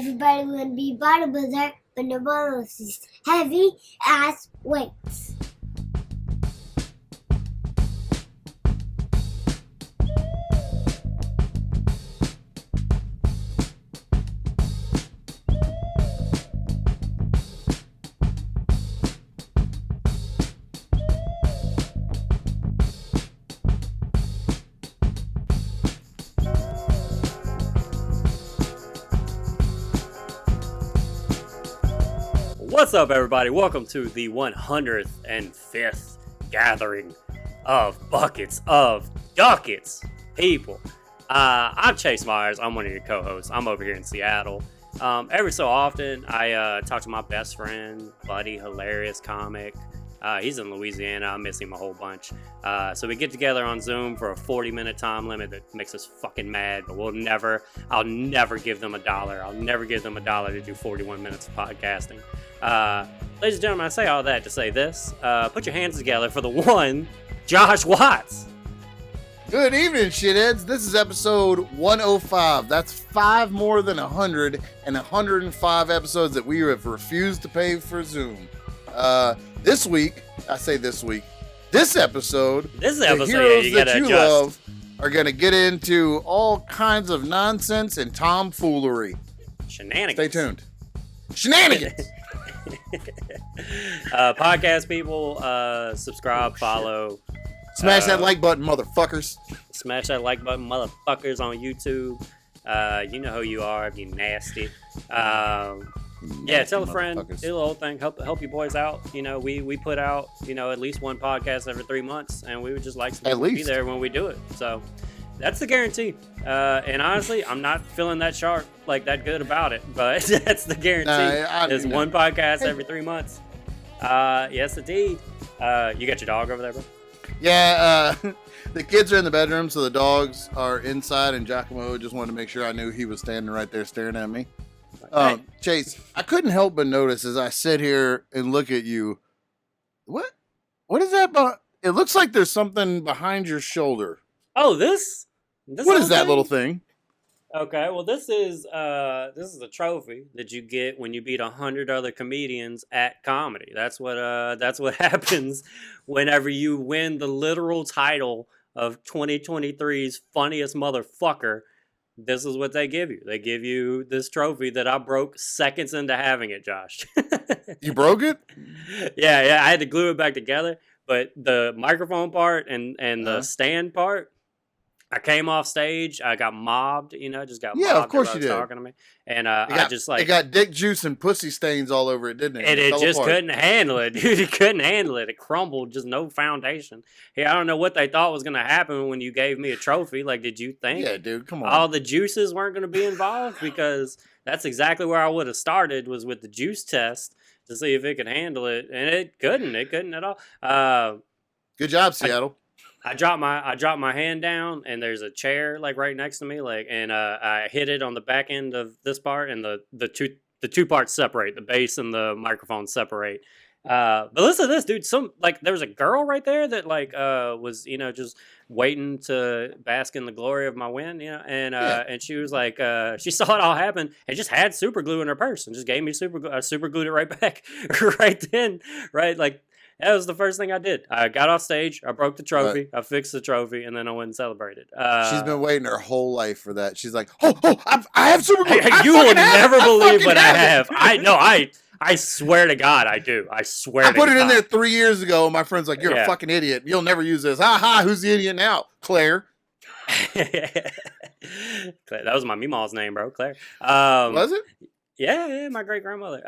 Everybody want to be bodybuilder, but nobody wants these heavy ass weights. What's up, everybody? Welcome to the 105th gathering of Buckets of Duckets, people. I'm Chase Myers. I'm one of your co-hosts. I'm over here in Seattle. Every so often, I talk to my best friend, buddy, hilarious comic. He's in Louisiana. I miss him a whole bunch. So we get together on Zoom for a 40-minute time limit that makes us fucking mad, but I'll never give them $1. I'll never give them $1 to do 41 minutes of podcasting. Ladies and gentlemen, I say all that to say this. Put your hands together for the one, Josh Watts. Good evening, shitheads. This is episode 105. That's 5 more than 100 and 105 episodes that we have refused to pay for Zoom. This episode, the heroes that you love are going to get into all kinds of nonsense and tomfoolery. Shenanigans. Stay tuned. Shenanigans! Podcast people, subscribe, follow. Smash that like button, motherfuckers. Smash that like button, motherfuckers, on YouTube. You know who you are if you nasty. Yeah, tell a friend, do the whole thing, help you boys out. You know, we put out, at least one podcast every 3 months, and we would just like to be there when we do it. So that's the guarantee. And honestly, I'm not feeling that sharp, that good about it, but that's the guarantee. There's one podcast every 3 months. Yes, indeed. You got your dog over there, bro? Yeah, the kids are in the bedroom, so the dogs are inside, and Giacomo just wanted to make sure I knew he was standing right there staring at me. Chase, I couldn't help but notice as I sit here and look at you, what is that? It looks like there's something behind your shoulder. Oh, this what is that little thing? Okay, well, this is a trophy that you get when you beat 100 other comedians at comedy. That's what happens whenever you win the literal title of 2023's funniest motherfucker. This is what they give you. They give you this trophy that I broke seconds into having it, Josh. You broke it? Yeah. I had to glue it back together. But the microphone part and the stand part, I came off stage. I got mobbed, just got mobbed. Yeah, of course you did. Talking to me. And it got dick juice and pussy stains all over it, didn't it? And it just couldn't handle it, dude. It couldn't handle it. It crumbled, just no foundation. Hey, I don't know what they thought was going to happen when you gave me a trophy. Did you think? Yeah, dude, come on. All the juices weren't going to be involved? Because that's exactly where I would have started, was with the juice test to see if it could handle it. And it couldn't. It couldn't at all. Good job, Seattle. I dropped my hand down, and there's a chair right next to me, and I hit it on the back end of this part, and the two parts separate, the bass and the microphone separate. But listen to this, dude. There was a girl right there that was just waiting to bask in the glory of my win, and she was she saw it all happen and just had super glue in her purse and just gave me super glue. I super glued it right back right then, right that was the first thing I did. I got off stage, I broke the trophy, I fixed the trophy, and then I went and celebrated. She's been waiting her whole life for that. She's like, I have super glue. You will never believe what I have. I swear to God, I do. I swear to God. I put it in there 3 years ago, and my friend's like, you're a fucking idiot. You'll never use this. Ha ha, who's the idiot now? Claire. Claire. That was my Meemaw's name, bro. Claire. Was it? Yeah, my great grandmother.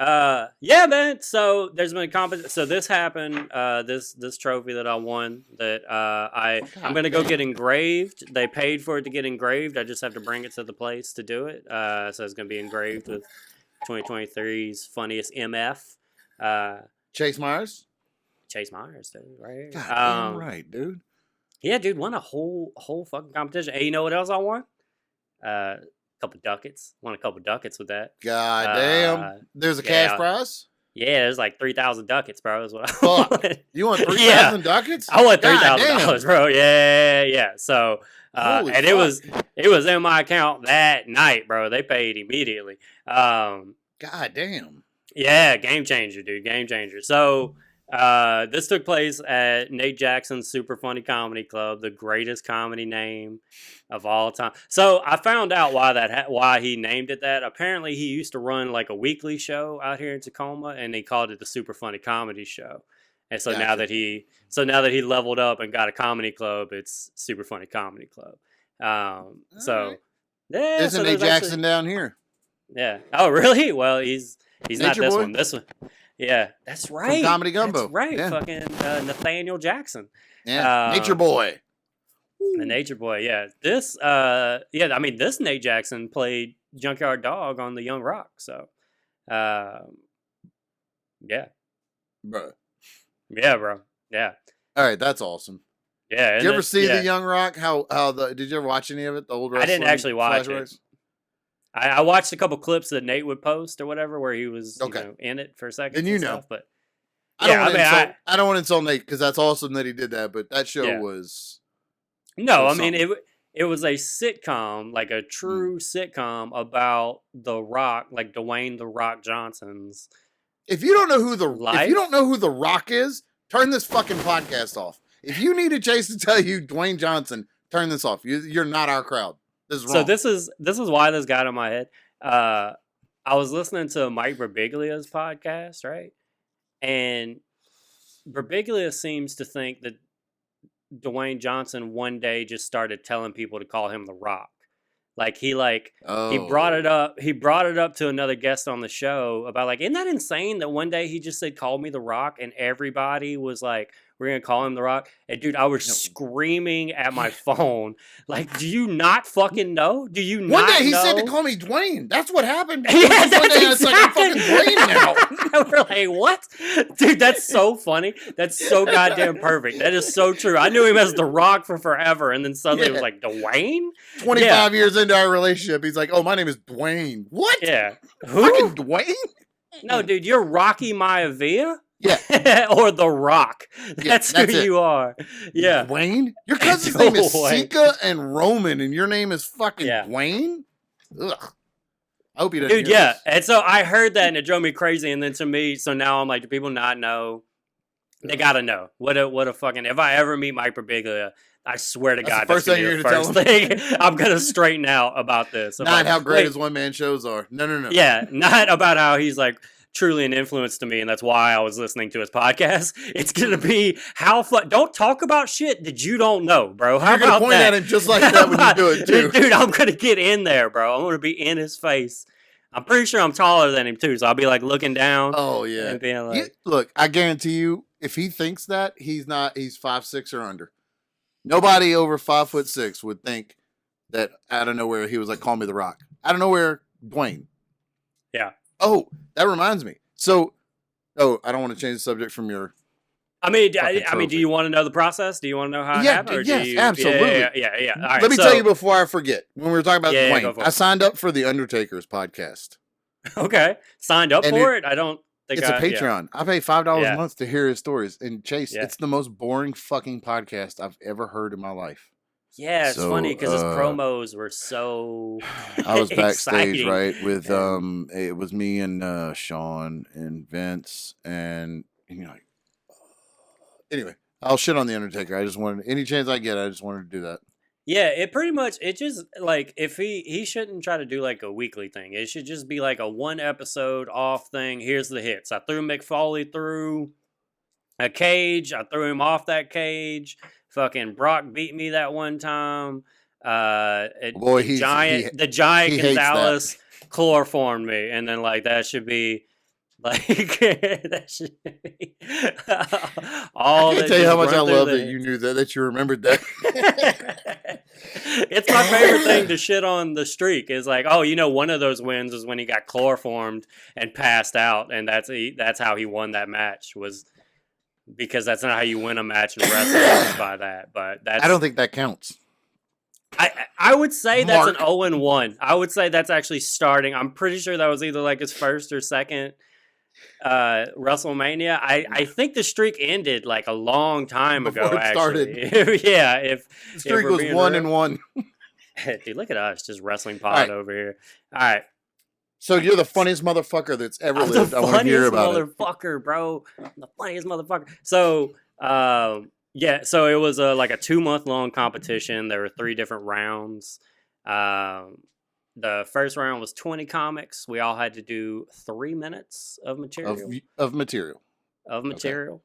Yeah, man. So there's been a competition. So this happened. This trophy that I won, that I'm gonna go get engraved. They paid for it to get engraved. I just have to bring it to the place to do it. So it's gonna be engraved with 2023's funniest MF. Chase Myers. Chase Myers, dude. Right here. God, damn right, dude. Yeah, dude. Won a whole fucking competition. Hey, you know what else I won? Couple ducats. Won a couple ducats with that. God damn. There's a cash prize? Yeah, there's like 3,000 ducats, bro. Is what I Fuck. want. You want 3,000 Yeah, ducats? I want God $3,000, bro. Yeah. So, Holy and fuck. it was in my account that night, bro. They paid immediately. God damn. Yeah, game changer, dude. Game changer. So, this took place at Nate Jackson's Super Funny Comedy Club, the greatest comedy name of all time. So I found out why he named it that. Apparently, he used to run like a weekly show out here in Tacoma, and he called it the Super Funny Comedy Show. And so Gotcha. now that he leveled up and got a comedy club, it's Super Funny Comedy Club. So right. yeah, Isn't so Nate there's Jackson actually, down here? yeah. Oh, really? Well, he's not Nature this Boy? one. This one. Yeah, that's right. Comedy Gumbo. That's right. Yeah. Fucking Nathaniel Jackson. Yeah. Nature Boy. The Nature Boy. Yeah. This I mean, this Nate Jackson played Junkyard Dog on the Young Rock. So yeah. Bro. Yeah, bro. Yeah. All right, that's awesome. Yeah. Did you ever see the Young Rock? Did you ever watch any of it? The old I didn't wrestling actually watch flashbacks? it. I watched a couple clips that Nate would post or whatever where he was in it for a second. And you know. stuff, but I don't want to insult Nate because that's awesome that he did that, but that show was no. was I mean something. it was a sitcom, like a true sitcom about The Rock, like Dwayne The Rock Johnson's. If you don't know who the Rock is, turn this fucking podcast off. If you need a Chase to tell you Dwayne Johnson, turn this off. You're not our crowd. This is wrong. So this is why this got in my head. I was listening to Mike Birbiglia's podcast, right? And Birbiglia seems to think that Dwayne Johnson one day just started telling people to call him The Rock. Like he brought it up. He brought it up to another guest on the show about like, isn't that insane that one day he just said, "Call me The Rock," and everybody was like, "We're gonna call him The Rock." And dude, I was screaming at my phone, like, "Do you not fucking know? Do you not know?" One day he said to call me Dwayne. That's what happened. Yeah, One day that's it's like I'm fucking Dwayne now. We're like, what? Dude, that's so funny. That's so goddamn perfect. That is so true. I knew him as The Rock for forever, and then suddenly it was like, Dwayne? 25 years into our relationship, he's like, "Oh, my name is Dwayne." What? Yeah. Fucking Who? Dwayne? No, dude, you're Rocky Maivia? Yeah. Or The Rock. That's who it. you are. Yeah. Dwayne? Your cousin's name is Dwayne. Sika and Roman, and your name is fucking Dwayne? Ugh. I hope you didn't Dude, hear yeah. this. And so I heard that and it drove me crazy. And then to me, so now I'm like, do people not know? They gotta know. What a fucking, if I ever meet Mike Birbiglia, I swear to God, the first that's thing gonna you're be the gonna first tell him. thing I'm gonna straighten out about this. Not About, how great wait, his one-man shows are. No. Yeah, not about how he's like truly an influence to me, and that's why I was listening to his podcast. It's gonna be how don't talk about shit that you don't know, bro. How You're gonna about point that? at him just like that when you do it, too. Dude, I'm gonna get in there, bro. I'm gonna be in his face. I'm pretty sure I'm taller than him too, so I'll be like looking down. Oh yeah. And being like, Look, I guarantee you, if he thinks that, he's 5'6" or under. Nobody over 5'6" would think that out of nowhere he was like, "Call me The Rock." Out of nowhere, Dwayne. Yeah. Oh, that reminds me. So, I don't want to change the subject from your. I mean, trophy. do you want to know the process? Do you want to know how it happened? Or Yes, absolutely. Yeah. All right, Let me tell you before I forget. When we were talking about go Dwayne, for it. I signed up for the Undertaker's podcast. Okay, signed up And for it. I don't think It's a Patreon. I pay $5 a month to hear his stories. And Chase, it's the most boring fucking podcast I've ever heard in my life. Yeah, it's So, funny because his promos were so. I was backstage, exciting. right, with it was me and Sean and Vince and like. Anyway, I'll shit on the Undertaker. I just wanted any chance I get. I just wanted to do that. Yeah, it just like if he shouldn't try to do like a weekly thing. It should just be like a one episode off thing. Here's the hits. I threw Mick Foley through a cage. I threw him off that cage. Fucking Brock beat me that one time. The giant Gonzalez chloroformed me, and then like that should be like that should be all. I can't tell you how much I love that you knew that you remembered that. It's my favorite thing to shit on the streak is like, oh, one of those wins was when he got chloroformed and passed out, and that's how he won that match was. Because that's not how you win a match in wrestling by that, but I don't think that counts. I would say that's an 0-1. I would say that's actually starting. I'm pretty sure that was either like his first or second WrestleMania. I think the streak ended like a long time ago. Before it started. Actually, yeah. If The streak was 1-1. Dude, look at us, just wrestling pod right. over here. All right. So you're the funniest motherfucker that's ever lived. I want to hear about it. Motherfucker, bro. I'm the funniest motherfucker. So, yeah. So it was like a 2-month long competition. There were 3 different rounds. The first round was 20 comics. We all had to do 3 minutes of material. Of material. Okay.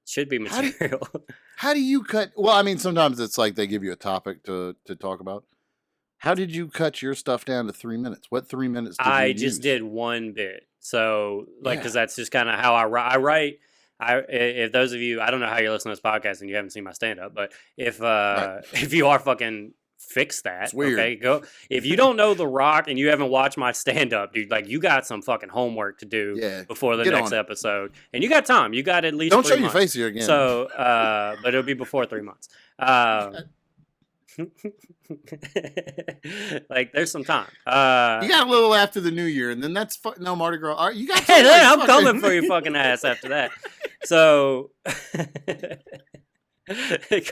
Should be material. How do you cut? Well, I mean, sometimes it's like they give you a topic to talk about. How did you cut your stuff down to 3 minutes? What 3 minutes did you I use? just did one bit. So, like, because that's just kind of how I write. If those of you, I don't know how you're listening to this podcast and you haven't seen my stand up, but if you are fucking fix that. It's weird. Okay, go. If you don't know The Rock and you haven't watched my stand up, dude, like you got some fucking homework to do before the next episode, and you got time. You got at least. Don't 3 show months. your face here again. So, but it'll be before 3 months. Like there's some time. You got a little after the new year, and then that's no Mardi Gras. All right, you got. Hey, then I'm coming for your fucking ass after that. So,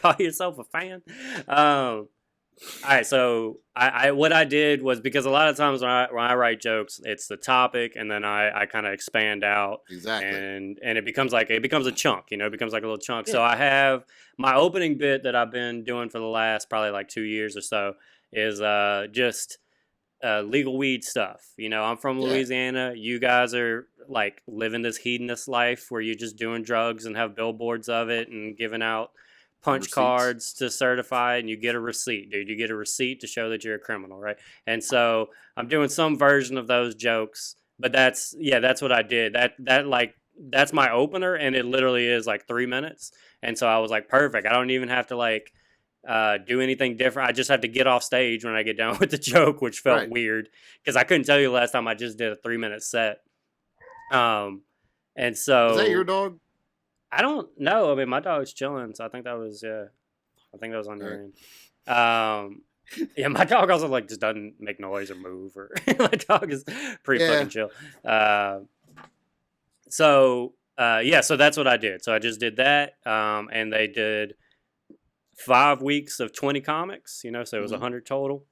call yourself a fan. All right, so I what I did was, because a lot of times when I write jokes, it's the topic, and then I kind of expand out. Exactly. And it becomes a chunk, it becomes like a little chunk. Yeah. So I have my opening bit that I've been doing for the last probably like 2 years or so is just legal weed stuff. I'm from Louisiana. You guys are like living this hedonist life where you're just doing drugs and have billboards of it and giving out punch cards to certify, and you get a receipt, dude. You get a receipt to show that you're a criminal, right? And so I'm doing some version of those jokes, but that's what I did. That's my opener, and it literally is like 3 minutes. And so I was like, perfect. I don't even have to like do anything different. I just have to get off stage when I get done with the joke, which felt weird because I couldn't tell you last time I just did a 3-minute set. And so is that your dog? I don't know. I mean, my dog's chilling, so I think that was on your end. Yeah, my dog also like just doesn't make noise or move, or my dog is pretty fucking chill. So that's what I did. So I just did that, and they did 5 weeks of 20 comics. So it was 100 total.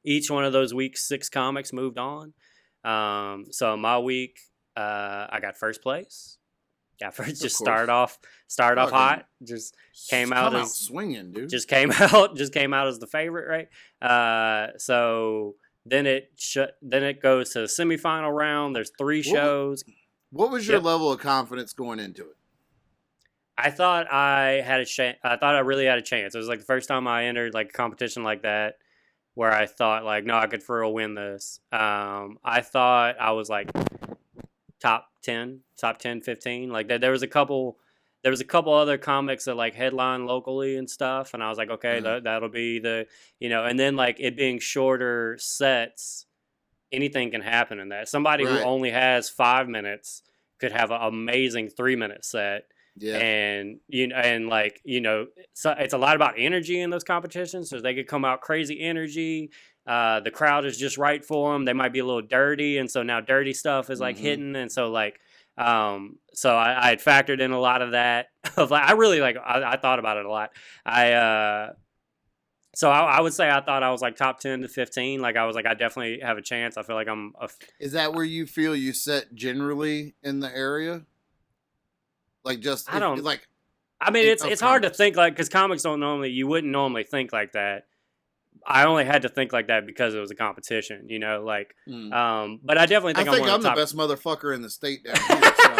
Each one of those weeks, 6 comics moved on. So my week, I got first place. Yeah, first just started off hot. Just came out as swinging, dude. Just came out as the favorite, right? So then it goes to the semifinal round. There's 3 shows. What was your level of confidence going into it? I thought I had a chance. I thought I really had a chance. It was like the first time I entered like a competition like that, where I thought like, no, I could for real win this. I thought I was like top 10, 15. Like there was a couple other comics that like headline locally and stuff, and I was like, okay, that'll be the, and then like it being shorter sets, anything can happen in that. Somebody who only has 5 minutes could have an amazing 3-minute set. Yeah. And so it's a lot about energy in those competitions, so they could come out crazy energy. The crowd is just right for them. They might be a little dirty, and so now dirty stuff is like hitting, and so like so I had factored in a lot of that. Of like, I really like I thought about it a lot. So I would say I thought I was like top 10 to 15. Like I was like, I definitely have a chance. I feel like I'm. Is that where you feel you set generally in the area? Like just I don't like. I mean, it's hard to think like, because comics you wouldn't normally think like that. I only had to think like that because it was a competition, like. But I definitely think I'm the best motherfucker in the state down here. So.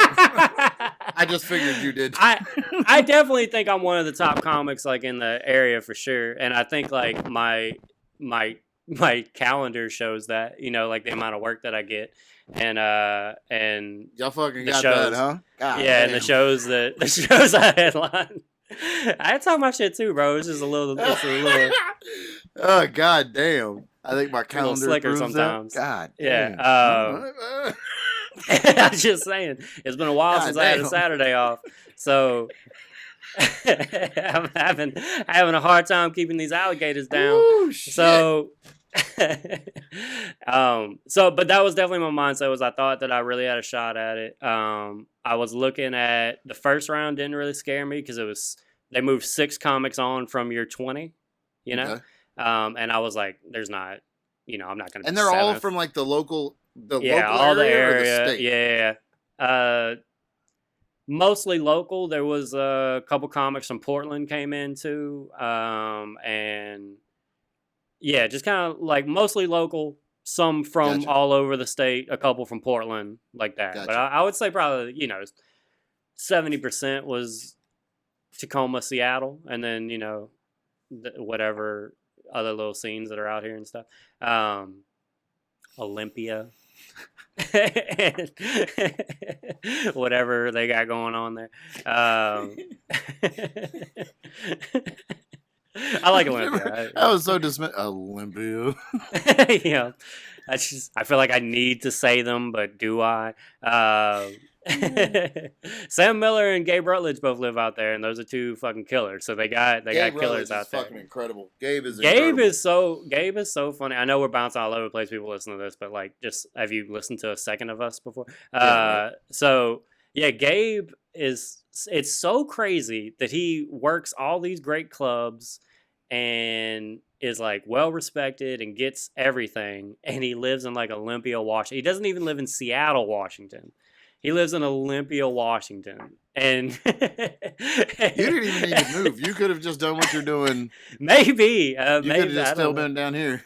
I just figured you did. I definitely think I'm one of the top comics like in the area for sure, and I think like my calendar shows that, like the amount of work that I get, and y'all fucking got shows, that, huh? God, yeah, damn. And the shows I headline. I talk my shit too, bro. It's just a little. Oh god damn! I think my calendar slicker sometimes. God, yeah. I'm just saying, it's been a while since I had a Saturday off, so I'm having a hard time keeping these alligators down. Ooh, so But that was definitely my mindset. Was I thought that I really had a shot at it. I was looking at the first round, didn't really scare me because they moved 6 comics on from your 20, you know. Okay. And I was like, there's not, I'm not gonna. And be they're all seventh. from like the local all the area or the area, state. yeah. Mostly local. There was a couple comics from Portland came in too, and yeah, just kind of like mostly local. Some from Gotcha. all over the state, a couple from Portland, like that. But Gotcha. I would say probably 70% was Tacoma, Seattle, and then whatever other little scenes that are out here and stuff. Olympia. And whatever they got going on there. I like Olympia. I was so dismissed. Olympia. I feel like I need to say them, but do I? Sam Miller and Gabe Rutledge both live out there, and those are 2 fucking killers. So they got killers out there. Fucking incredible. Gabe is so funny. I know we're bouncing all over the place. People listen to this, but like, just have you listened to a second of us before? Yeah, right. So yeah, Gabe it's so crazy that he works all these great clubs and is like well respected and gets everything, and he lives in like Olympia, Washington. He doesn't even live in Seattle, Washington. He lives in Olympia, Washington. And you didn't even need to move. You could have just done what you're doing. Maybe. You could have just still been down here.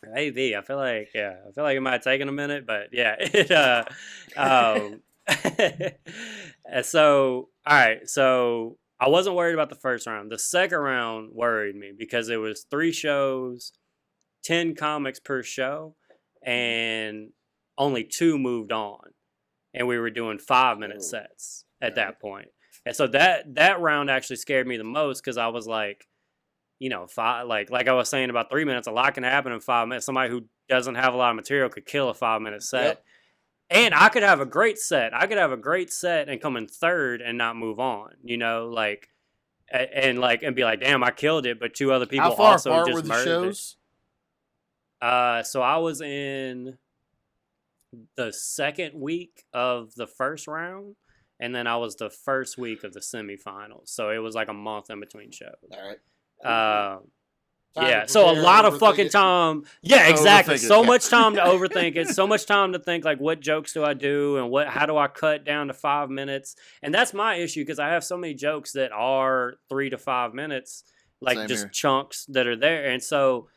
Maybe. I feel like it might have taken a minute, but yeah. So, all right. So I wasn't worried about the first round. The second round worried me because it was 3 shows, 10 comics per show, and only 2 moved on. And we were doing 5-minute sets at that point. And so that round actually scared me the most because I was like, 5, like I was saying about 3 minutes, a lot can happen in 5 minutes. Somebody who doesn't have a lot of material could kill a 5-minute set. Yep. And I could have a great set. I could have a great set and come in third and not move on, and be like, damn, I killed it. But 2 other people How far also apart just were the murdered shows? it. So I was in the second week of the first round, and then I was the first week of the semifinals. So it was like a month in between shows. All right. Yeah, so a lot of fucking time. Yeah, exactly. So much time to overthink it. So much time to think like, what jokes do I do, and how do I cut down to 5 minutes? And that's my issue because I have so many jokes that are 3 to 5 minutes, like Same just here. chunks that are there. And so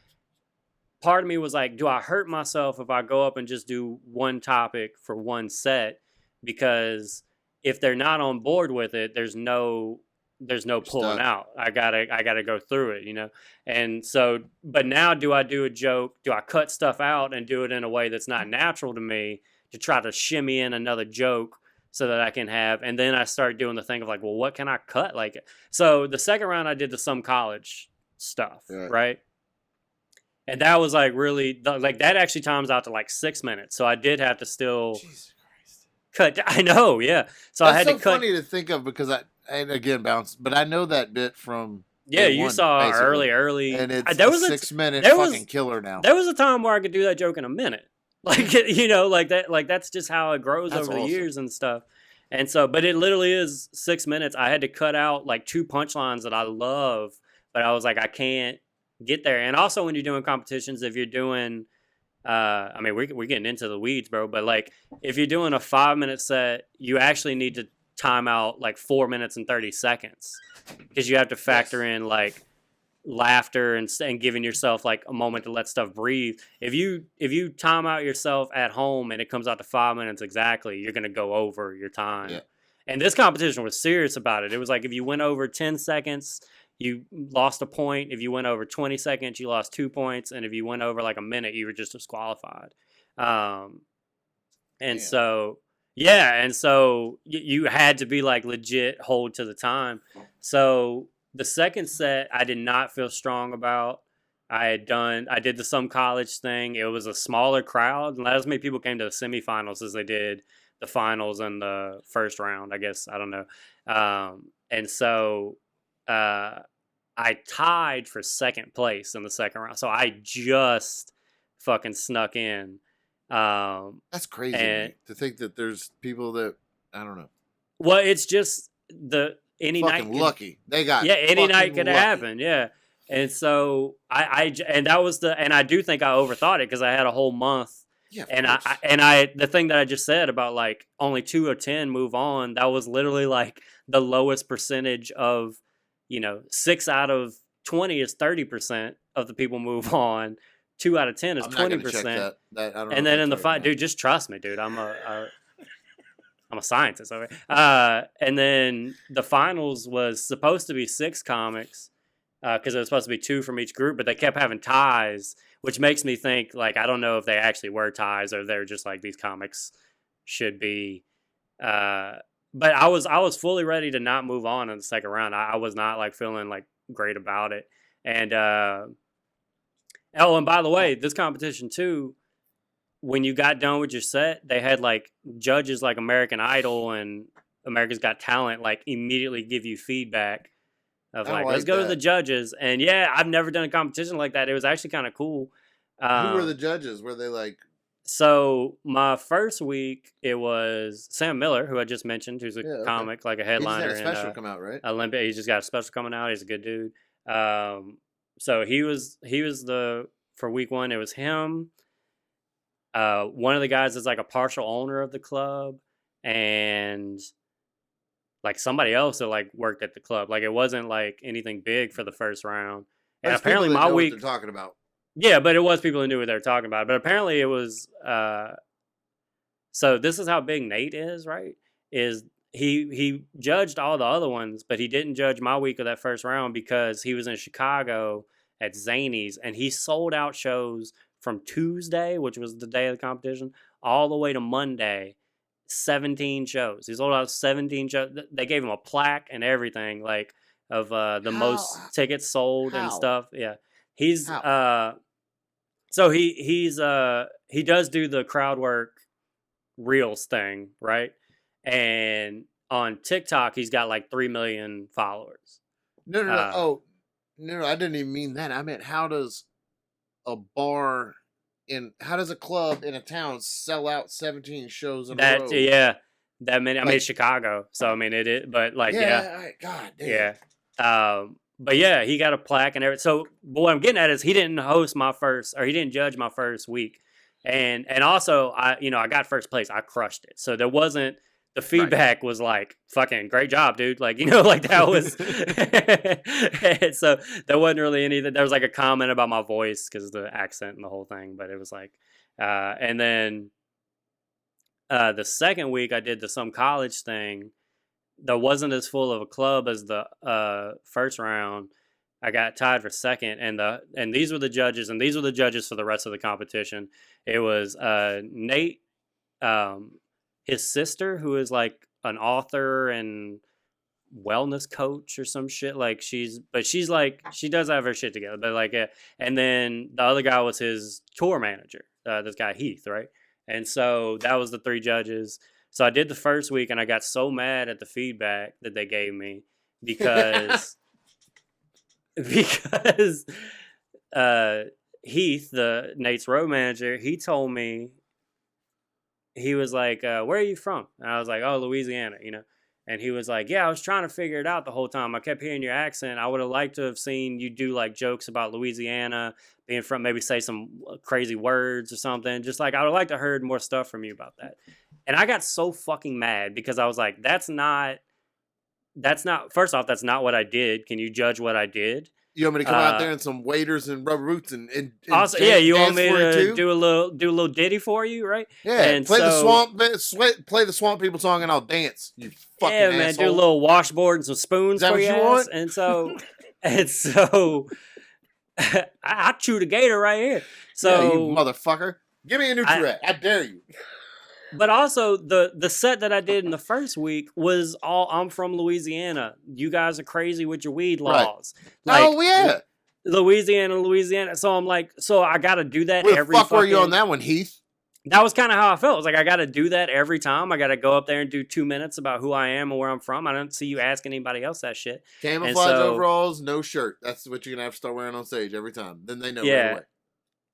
part of me was like, do I hurt myself if I go up and just do one topic for one set? Because if they're not on board with it, there's no pulling out. I gotta go through it, And so, but now do I do a joke? Do I cut stuff out and do it in a way that's not natural to me to try to shimmy in another joke so that I can have, and then I start doing the thing of like, well, what can I cut? Like, so the second round I did some college stuff, right? And that was like really, like that actually times out to like 6 minutes. So I did have to still Jesus cut. I know, yeah. So That's I had so to cut. funny to think of because and again, bounce, but I know that bit from. Yeah, day you one, saw basically. early. And it's there a was 6-minute there was- fucking killer now. There was a time where I could do that joke in a minute. Like, like that, like that's just how it grows That's over the awesome. years and stuff. And so, but it literally is 6 minutes. I had to cut out like 2 punchlines that I love, but I was like, I can't get there. And also when you're doing competitions, if you're doing, I mean, we're getting into the weeds, bro, but like if you're doing a 5-minute set, you actually need to time out like 4 minutes and 30 seconds because you have to factor in like laughter and giving yourself like a moment to let stuff breathe. If you time out yourself at home and it comes out to 5 minutes exactly, you're gonna go over your time. Yeah. And this competition was serious about it. It was like if you went over 10 seconds, you lost a point. If you went over 20 seconds, you lost 2 points. And if you went over like a minute, you were just disqualified. And so you had to be like legit hold to the time. So the second set, I did not feel strong about. I did the some college thing. It was a smaller crowd. Not as many people came to the semifinals as they did the finals and the first round, I guess. I don't know. And so I tied for second place in the second round. So I just fucking snuck in. That's crazy and to think that there's people that I don't know. well, it's just any Fucking night. lucky. They got Any night could lucky. happen. Yeah. And so and that was and I do think I overthought it because I had a whole month. Yeah, and I the thing that I just said about like only 2 of 10 move on, that was literally like the lowest percentage of, 6 out of 20 is 30% of the people move on. 2 out of 10 is 20%. That I don't And know then in the fight, dude, just trust me, dude. I'm a scientist. Okay. And then the finals was supposed to be 6 comics because it was supposed to be 2 from each group, but they kept having ties, which makes me think, like, I don't know if they actually were ties or they're just like these comics should be. But I was fully ready to not move on in the second round. I was not like feeling like great about it. And and by the way, this competition too, when you got done with your set, they had like judges like American Idol and America's Got Talent like immediately give you feedback of like, let's go to the judges. And yeah, I've never done a competition like that. It was actually kind of cool. Who were the judges? Were they like? So my first week, it was Sam Miller, who I just mentioned, who's a comic, like a headliner. He just had a special come out, right? Olympia. He just got a special coming out. He's a good dude. So he was for week 1. It was him. One of the guys is like a partial owner of the club, and like somebody else that like worked at the club. Like it wasn't like anything big for the first round. And There's apparently people that my know week what they're talking about. Yeah, but it was people who knew what they were talking about. But apparently it was so this is how big Nate is, right? Is he judged all the other ones, but he didn't judge my week of that first round because he was in Chicago at Zany's and he sold out shows from Tuesday, which was the day of the competition, all the way to Monday. 17 shows. He sold out 17 shows. They gave him a plaque and everything, like of the most tickets sold and stuff. Yeah. He's so he does do the crowd work reels thing, right? And on TikTok he's got like 3 million followers. No. No, I didn't even mean that. I meant how does a club in a town sell out 17 shows in a row? Yeah. That many. I mean, it's Chicago, so I mean it is, but like God damn. Yeah. But yeah, he got a plaque and everything. So what I'm getting at is he didn't he didn't judge my first week. And also I got first place. I crushed it. So there wasn't, the feedback was like, fucking great job, dude. Like, like that was, so there wasn't really anything. There was like a comment about my voice because of the accent and the whole thing, but it was like, and then the second week I did the Some College thing. That wasn't as full of a club as the first round. I got tied for second, and these were the judges, and these were the judges for the rest of the competition. It was Nate, his sister, who is like an author and wellness coach or some shit. Like she's like, she does have her shit together, but like, and then the other guy was his tour manager, this guy Heath, right? And so that was the 3 judges. So I did the first week, and I got so mad at the feedback that they gave me because Heath, Nate's road manager, he told me, he was like, where are you from? And I was like, oh, Louisiana, And he was like, yeah, I was trying to figure it out the whole time. I kept hearing your accent. I would have liked to have seen you do like jokes about Louisiana being from, maybe say some crazy words or something. Just like, I would have liked to have heard more stuff from you about that. And I got so fucking mad because I was like, that's not, first off, that's not what I did. Can you judge what I did? You want me to come out there in some waders and rubber boots and also, yeah, you want me to do a little ditty for you, right? Yeah, and play the swamp people song and I'll dance. You fucking asshole. Man, do a little washboard and some spoons for you want? And so I chewed a gator right here. So yeah, you motherfucker, give me a Nutri-Rat. I dare you. But also, the set that I did in the first week was all, I'm from Louisiana. You guys are crazy with your weed laws. Right. Oh, yeah. Louisiana. So I'm like, so I got to do that every Where the fuck were you on that one, Heath? That was kind of how I felt. It was like, I got to do that every time. I got to go up there and do 2 minutes about who I am and where I'm from. I don't see you asking anybody else that shit. Camouflage overalls, no shirt. That's what you're going to have to start wearing on stage every time. Then they know right away.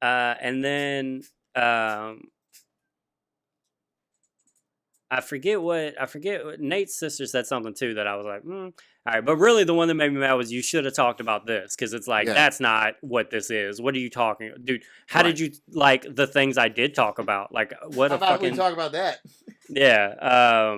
And then I forget what Nate's sister said something too that I was like, all right. But really, the one that made me mad was you should have talked about this because it's like that's not what this is. What are you talking, dude? How did you like the things I did talk about? Like what How a about fucking we talk about that? yeah.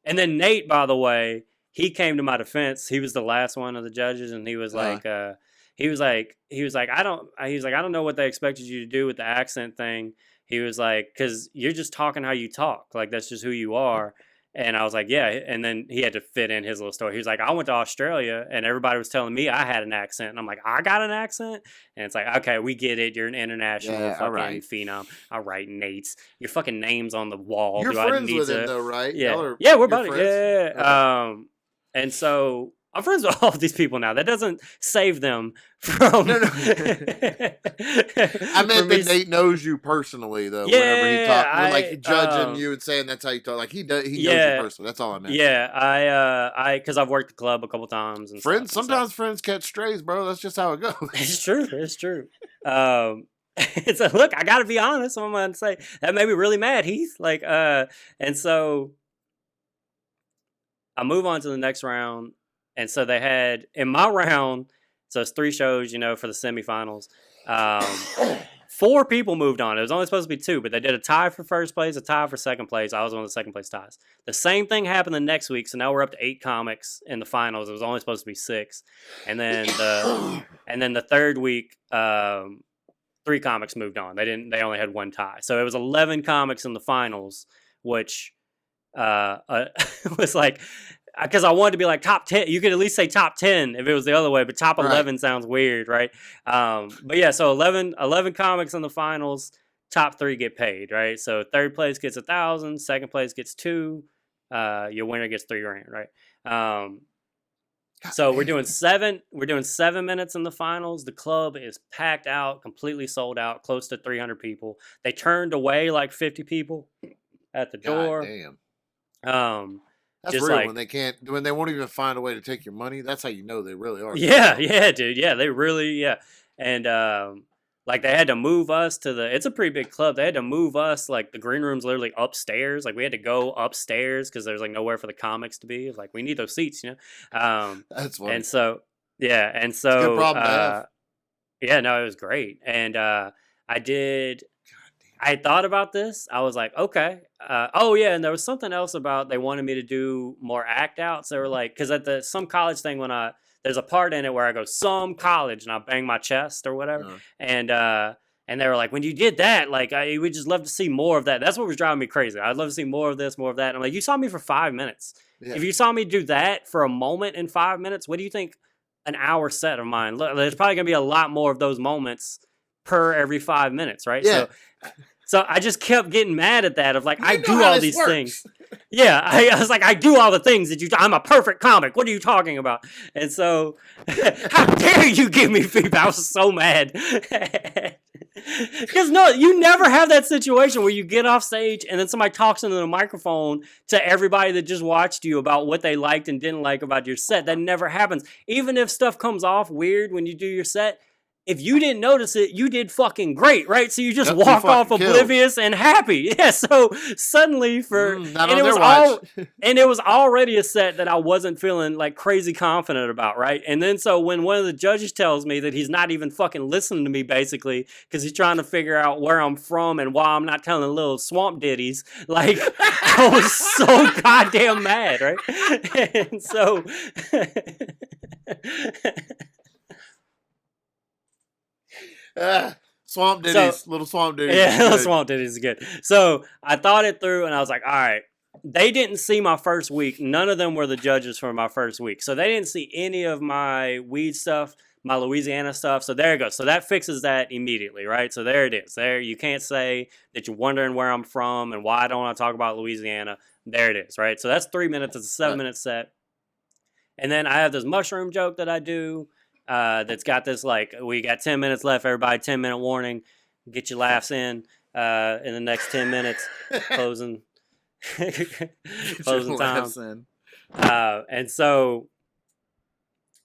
And then Nate, by the way, he came to my defense. He was the last one of the judges, and he was like, I don't know what they expected you to do with the accent thing. He was like, because you're just talking how you talk. Like, that's just who you are. And I was like, yeah. And then he had to fit in his little story. He was like, I went to Australia and everybody was telling me I had an accent. And I'm like, I got an accent? And it's like, okay, we get it. You're an international fucking phenom. All right, Nate's. Your fucking name's on the wall. You're friends with him, though, right? Yeah, yeah, we're buddies. Yeah. Okay. And so I'm friends with all of these people now. That doesn't save them from. No. I meant that Nate knows you personally, though. Yeah, whenever he talks, like judging you and saying that's how you talk. Like he knows you personally. That's all I meant. Yeah, because I've worked the club a couple times. And friends, sometimes friends catch strays, bro. That's just how it goes. It's true. It's true. It's a look. I gotta be honest. I'm gonna say that made me really mad, Heath. Like, and so I move on to the next round. And so they had, in my round, so it's 3 shows, for the semifinals. 4 people moved on. It was only supposed to be 2, but they did a tie for first place, a tie for second place. I was one of the second place ties. The same thing happened the next week, so now we're up to 8 comics in the finals. It was only supposed to be 6. And then the third week, 3 comics moved on. They only had 1 tie. So it was 11 comics in the finals, which was like, because I wanted to be like top 10. You could at least say top 10 if it was the other way, but top 11 sounds weird, right? But yeah, so 11 comics in the finals, top 3 get paid, right? So third place gets 1,000, second place gets 2, your winner gets $3,000, right? So we're doing 7 minutes in the finals. The club is packed out, completely sold out, close to 300 people. They turned away like 50 people at the door. God damn. That's just real like, when they won't even find a way to take your money. That's how you know they really are. Yeah, dude. Yeah, they really, and like they had to move us to it's a pretty big club. They had to move us, like the green room's literally upstairs. Like we had to go upstairs because there's like nowhere for the comics to be. It's like we need those seats, That's funny. And so it's a good problem to have. Yeah, no, it was great, and I thought about this. I was like, okay. And there was something else about they wanted me to do more act outs. They were like, because at some college thing, there's a part in it where I go some college and I bang my chest or whatever, and they were like, when you did that, like we'd just love to see more of that. That's what was driving me crazy. I'd love to see more of this, more of that. And I'm like, you saw me for 5 minutes. Yeah. If you saw me do that for a moment in 5 minutes, what do you think an hour set of mine? Look, there's probably gonna be a lot more of those moments per every 5 minutes, right? Yeah. So I just kept getting mad at that of like, I do all these things. Yeah, I was like, I do all the things that I'm a perfect comic. What are you talking about? And so, how dare you give me feedback? I was so mad. Because no, you never have that situation where you get off stage and then somebody talks into the microphone to everybody that just watched you about what they liked and didn't like about your set. That never happens. Even if stuff comes off weird when you do your set, if you didn't notice it, you did fucking great, right? So you just walk off oblivious and happy. Yeah, so suddenly it was already a set that I wasn't feeling like crazy confident about, right? And then so when one of the judges tells me that he's not even fucking listening to me basically because he's trying to figure out where I'm from and why I'm not telling little swamp ditties, like I was so goddamn mad, right? And so Swamp ditties, little swamp ditties. Yeah, little swamp ditties is good. So I thought it through and I was like, all right, they didn't see my first week. None of them were the judges for my first week. So they didn't see any of my weed stuff, my Louisiana stuff. So there it goes. So that fixes that immediately, right? So there it is. There, you can't say that you're wondering where I'm from and why I don't want to talk about Louisiana. There it is, right? So that's 3 minutes. It's a 7-minute set. And then I have this mushroom joke that I do. That's got this like, we got 10 minutes left, everybody, 10-minute warning, get your laughs in the next 10 minutes, closing time. And so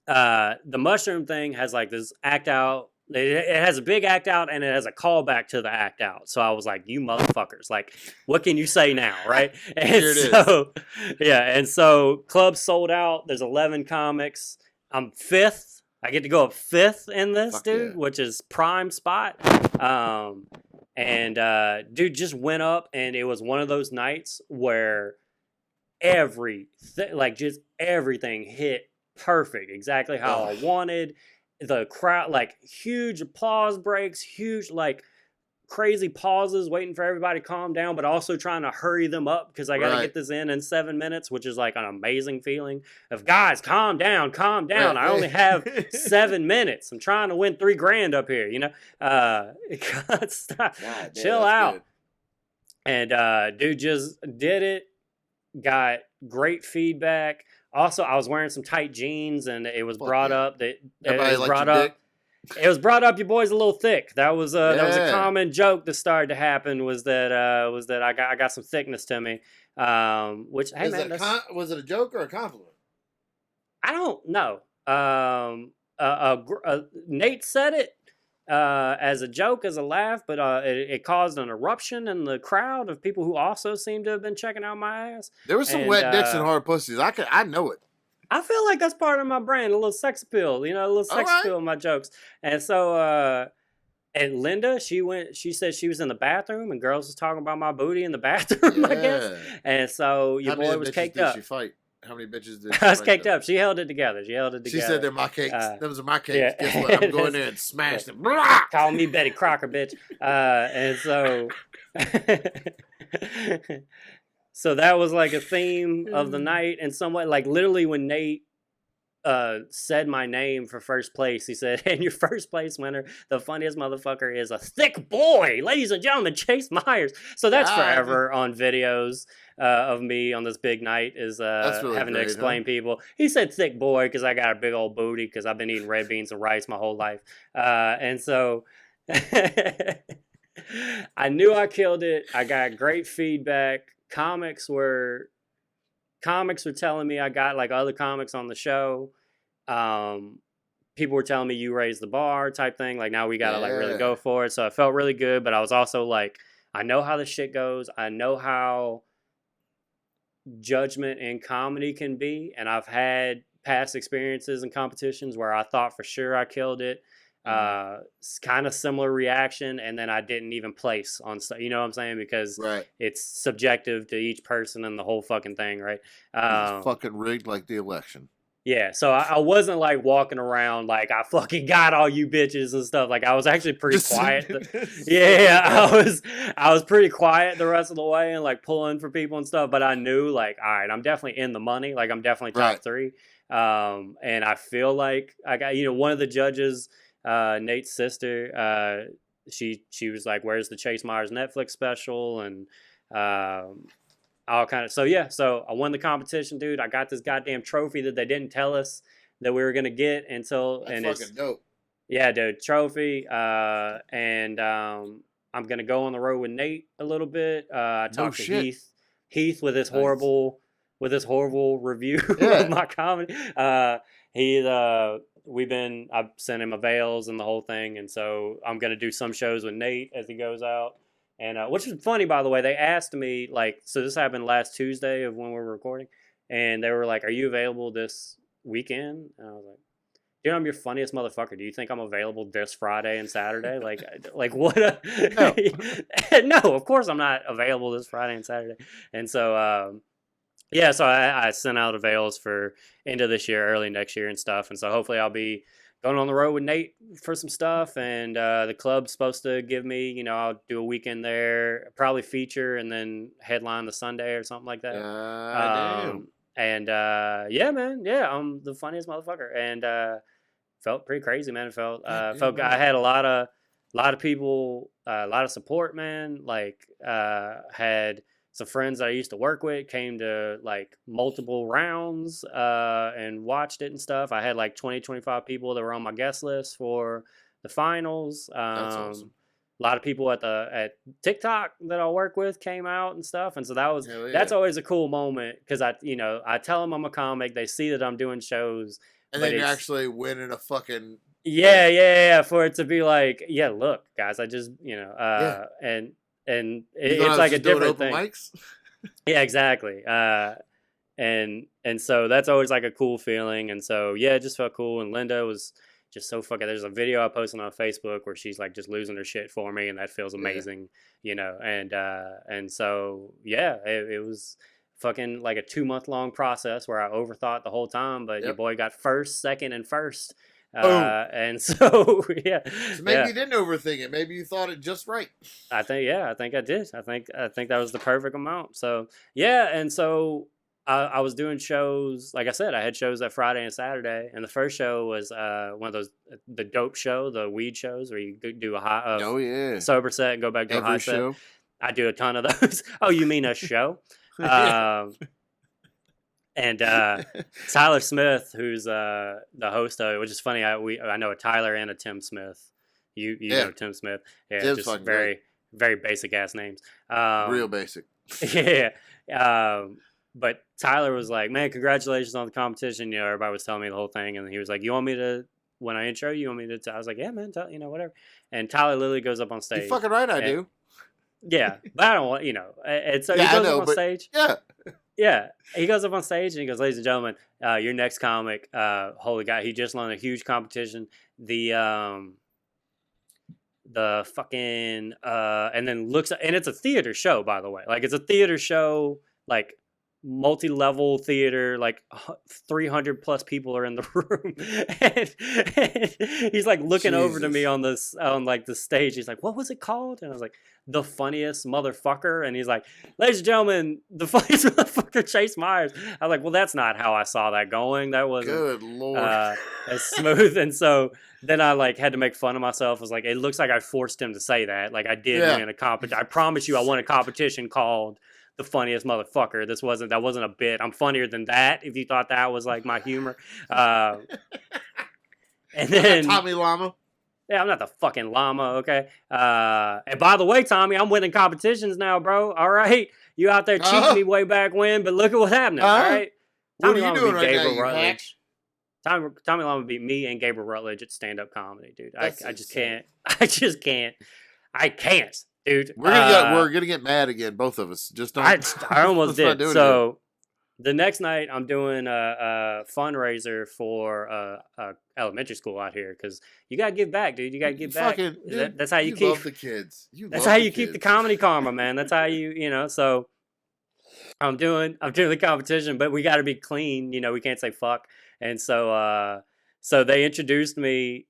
the mushroom thing has like this act out It has a big act out and it has a callback to the act out. So I was like, you motherfuckers, like, what can you say now, right? And Here it so, yeah, and so club sold out. There's 11 comics. I'm fifth. I get to go up fifth in this, Fuck dude, yeah. which is prime spot. And dude just went up, and it was one of those nights where just everything hit perfect, exactly how I wanted. The crowd, like, huge applause breaks, huge, like, crazy pauses, waiting for everybody to calm down, but also trying to hurry them up because I got to get this in 7 minutes, which is like an amazing feeling of, guys, calm down. Right. I only have 7 minutes. I'm trying to win $3,000 up here, you know? Stop. God, Chill out. Good. And dude just did it, got great feedback. Also, I was wearing some tight jeans, and it was brought up that it was brought up your boy's a little thick. That was a common joke that started to happen. Was that I got some thickness to me. Which, hey man, was it a joke or a compliment? I don't know. Nate said it as a joke, as a laugh, but it caused an eruption in the crowd of people who also seem to have been checking out my ass. There was some wet dicks and hard pussies. I know it. I feel like that's part of my brand, a little sex appeal, you know, a little sex appeal in my jokes. And so, and Linda, she said she was in the bathroom and girls was talking about my booty in the bathroom, I guess. And so your boy was caked up. How many bitches did she fight? How many bitches did she I was caked up. She held it together. She said they're my cakes. Those are my cakes. Yeah. Guess what? I'm going there and smash them. Call me Betty Crocker, bitch. And so... So that was like a theme of the night, and somewhat like literally when Nate said my name for first place, he said, "And your first place winner, the funniest motherfucker, is a thick boy, ladies and gentlemen, Chase Myers." So that's forever on videos of me on this big night is really having to explain people. He said thick boy because I got a big old booty because I've been eating red beans and rice my whole life, and so. I knew I killed it. I got great feedback. Comics were telling me I got like other comics on the show. People were telling me you raised the bar type thing. Like now we gotta like really go for it. So it felt really good. But I was also like, I know how this shit goes. I know how judgment in comedy can be, and I've had past experiences in competitions where I thought for sure I killed it. Kind of similar reaction, and then I didn't even place on stuff. You know what I'm saying? Because it's subjective to each person and the whole fucking thing, right? It's fucking rigged like the election. Yeah, so I wasn't like walking around like I fucking got all you bitches and stuff. Like I was actually pretty quiet. I was pretty quiet the rest of the way and like pulling for people and stuff. But I knew like, all right, I'm definitely in the money. Like I'm definitely top three. And I feel like I got, one of the judges. Nate's sister, she was like, "Where's the Chase Myers Netflix special?" And all kind of. So yeah, so I won the competition, dude. I got this goddamn trophy that they didn't tell us that we were gonna get until. That's fucking dope. Yeah, dude, trophy. And I'm gonna go on the road with Nate a little bit. I talked to Heath with his horrible review of my comedy. I've sent him avails and the whole thing, and so I'm gonna do some shows with Nate as he goes out, and which is funny, by the way. They asked me like, so this happened last Tuesday of when we were recording, and they were like, "Are you available this weekend?" And I was like, "Dude, I'm your funniest motherfucker. Do you think I'm available this Friday and Saturday? like what? No, of course I'm not available this Friday and Saturday." And so. Yeah, so I sent out avails for end of this year, early next year and stuff. And so hopefully I'll be going on the road with Nate for some stuff. And the club's supposed to give me, I'll do a weekend there, probably feature and then headline the Sunday or something like that. Damn. And yeah, man. Yeah, I'm the funniest motherfucker. And felt pretty crazy, man. It felt I had a lot of people, a lot of support, man. Like had some friends I used to work with came to like multiple rounds and watched it and stuff. I had like 20, 25 people that were on my guest list for the finals. That's awesome. A lot of people at TikTok that I work with came out and stuff. And so that's always a cool moment because I tell them I'm a comic. They see that I'm doing shows. And then you're actually winning a fucking Yeah. For it to be like, yeah, look, guys, I just, and it's like a different thing. Mics? Yeah, exactly. And so that's always like a cool feeling. And so yeah, it just felt cool. And Linda was just so fucking. There's a video I posted on Facebook where she's like just losing her shit for me, and that feels amazing, And so yeah, it was fucking like a 2-month long process where I overthought the whole time, but your boy got first, second, and first. And so yeah. So maybe you didn't overthink it. Maybe you thought it just right. I think I did. I think that was the perfect amount. So yeah, and so I was doing shows. Like I said, I had shows that Friday and Saturday, and the first show was one of those the dope show, the weed shows where you do a high sober set and go back to a high set. I do a ton of those. Oh, you mean a show? And Tyler Smith, who's the host of it, which is funny. I know a Tyler and a Tim Smith. You know Tim Smith. Yeah, Tim's just very basic ass names. Real basic. Yeah. But Tyler was like, "Man, congratulations on the competition." Everybody was telling me the whole thing, and he was like, "You want me to when I intro you want me to?" I was like, "Yeah, man, whatever." And Tyler literally goes up on stage. You're fucking right, I do. Yeah, but I don't want And so he goes up on stage. Yeah. Yeah, he goes up on stage and he goes, "Ladies and gentlemen, your next comic, holy God, he just won a huge competition. The fucking and then looks, and it's a theater show, by the way. Like it's a theater show, like multi-level theater, like 300 plus people are in the room, and he's like looking over to me on like the stage. He's like, "What was it called?" And I was like, "The Funniest Motherfucker." And he's like, "Ladies and gentlemen, the funniest motherfucker, Chase Myers." I was like, "Well, that's not how I saw that going. That wasn't good Lord as smooth." And so then I like had to make fun of myself. I was like, "It looks like I forced him to say that. Like I did win a competition. I promise you, I won a competition called The Funniest Motherfucker. That wasn't a bit. I'm funnier than that. If you thought that was like my humor." And then Tommy Llama. Yeah, I'm not the fucking llama, okay? And by the way, Tommy, I'm winning competitions now, bro. All right? You out there cheating me way back when, but look at what's happening, all right? What are you doing right now, you hack? Tommy Llama beat me and Gabriel Rutledge at stand-up comedy, dude. I just can't. I just can't. I can't, dude. We're gonna get mad again, both of us. Just don't. I almost did. So the next night, I'm doing a fundraiser for elementary school out here because you gotta give back, dude. You gotta give back. That's how you keep love the kids. That's how you keep the comedy karma, man. That's how you So I'm doing the competition, but we got to be clean. We can't say fuck. And so they introduced me.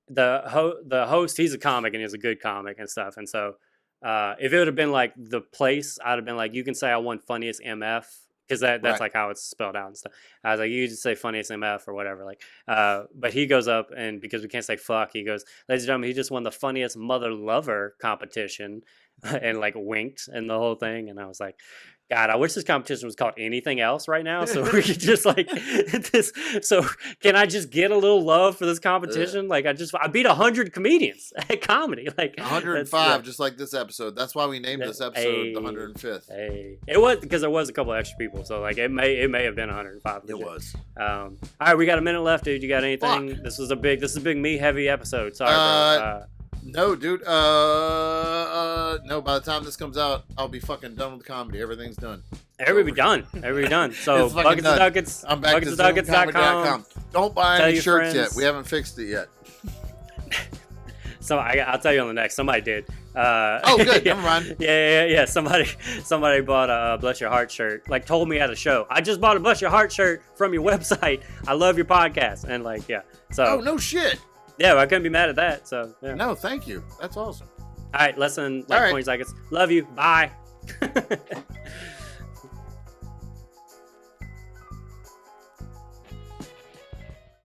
The host, he's a comic and he's a good comic and stuff. And so if it would have been like the place, I'd have been like, you can say I won funniest MF because that's like how it's spelled out and stuff. I was like, you just say funniest MF or whatever. Like, but he goes up and because we can't say fuck, he goes, "Ladies and gentlemen, he just won the funniest mother lover competition," and like winked and the whole thing. And I was like, God, I wish this competition was called anything else right now, so we could just like this. So can I just get a little love for this competition? Like I beat 100 comedians at comedy, like 105, just like this episode. That's why we named this episode the 105th. It was because there was a couple extra people, so like it may have been 105. It was. All right, we got a minute left, dude. You got anything? Fuck. This is a big me heavy episode. Sorry, bro. No, dude. No. By the time this comes out, I'll be fucking done with comedy. Everything's done. Everybody done. So Buckets and Duckets. I'm back to Duckets.com. Don't buy any shirts yet. We haven't fixed it yet. So I'll tell you on the next. Somebody did. Oh, good. Never mind. Yeah. Somebody bought a Bless Your Heart shirt. Like told me at a show. I just bought a Bless Your Heart shirt from your website. I love your podcast. And like, yeah. So. Oh no shit. Yeah, I couldn't be mad at that. So yeah. No, thank you. That's awesome. All right, less than 20 seconds. Love you. Bye.